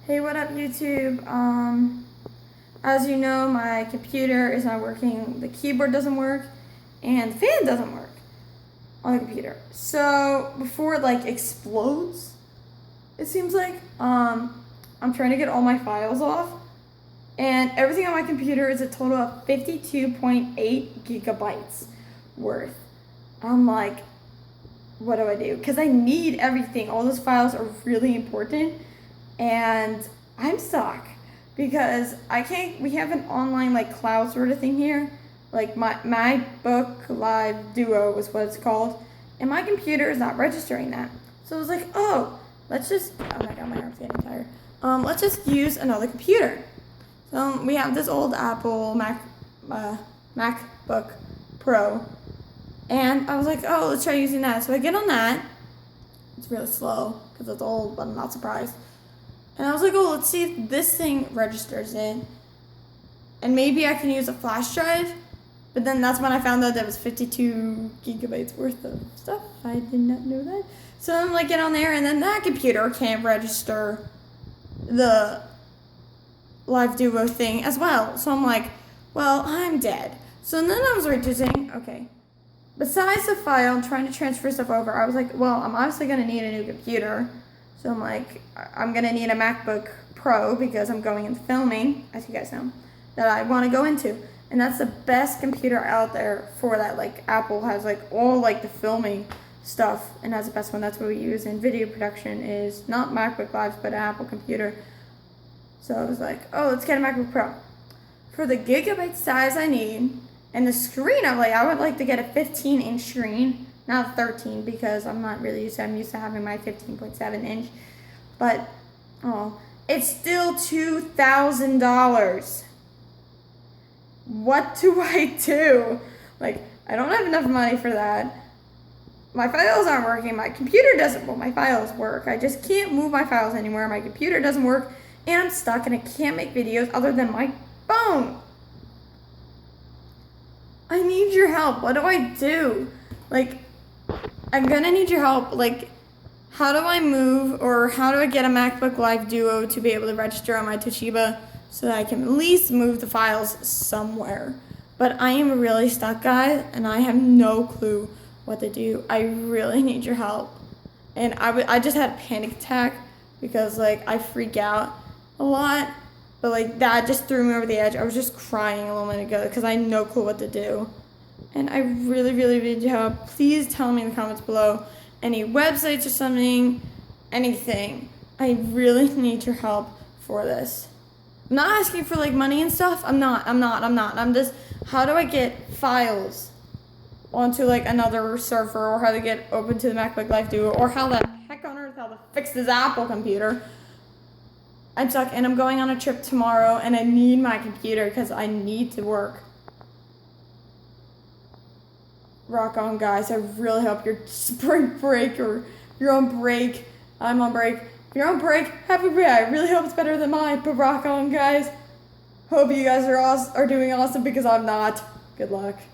Hey, what up, YouTube? As you know, my computer is not working. The keyboard doesn't work, and the fan doesn't work on the computer. So before it explodes, it seems like I'm trying to get all my files off, and everything on my computer is a total of 52.8 gigabytes worth. I'm like, what do I do? Because I need everything. All those files are really important. And I'm stuck because I can't. We have an online cloud sort of thing here, like my MacBook Live Duo is what it's called, and my computer is not registering that. So I was like, oh, let's just. Oh my god, my arm's getting tired. Let's just use another computer. So we have this old Apple MacBook Pro, and I was like, oh, let's try using that. So I get on that. It's really slow because it's old, but I'm not surprised. And I was like, oh, let's see if this thing registers it. And maybe I can use a flash drive. But then that's when I found out that it was 52 gigabytes worth of stuff. I did not know that. So I'm like, get on there, and then that computer can't register the Live Duo thing as well. So I'm like, well, I'm dead. So then I was registering, okay. Besides the file and trying to transfer stuff over, I was like, well, I'm obviously going to need a new computer. So I'm like, I'm going to need a MacBook Pro because I'm going into filming, as you guys know, that I want to go into. And that's the best computer out there for that. Like, Apple has, all, the filming stuff and has the best one. That's what we use in video production is not MacBook Live, but an Apple computer. So I was like, oh, let's get a MacBook Pro. For the gigabyte size I need, and the screen, I would like to get a 15-inch screen. Not 13 because I'm not really used to. I'm used to having my 15.7 inch, but it's still $2,000. What do I do? I don't have enough money for that. My files aren't working. My computer doesn't. Well, my files work. I just can't move my files anywhere. My computer doesn't work, and I'm stuck, and I can't make videos other than my phone. I need your help. What do I do? I'm gonna need your help. How do I move, or how do I get a MacBook Live Duo to be able to register on my Toshiba so that I can at least move the files somewhere? But I am really stuck, guys, and I have no clue what to do. I really need your help. And I just had a panic attack because, I freak out a lot. But, that just threw me over the edge. I was just crying a little minute ago because I had no clue what to do. And I really, really need your help. Please tell me in the comments below any websites or something, anything. I really need your help for this. I'm not asking for money and stuff. I'm not. I'm just, how do I get files onto another server, or how to get open to the MacBook Live Duo, or how the heck on earth how to fix this Apple computer? I'm stuck, and I'm going on a trip tomorrow, and I need my computer because I need to work. Rock on, guys. I really hope your spring break, or you're on break. I'm on break. If you're on break, happy break. I really hope it's better than mine, but rock on, guys. Hope you guys are doing awesome because I'm not. Good luck.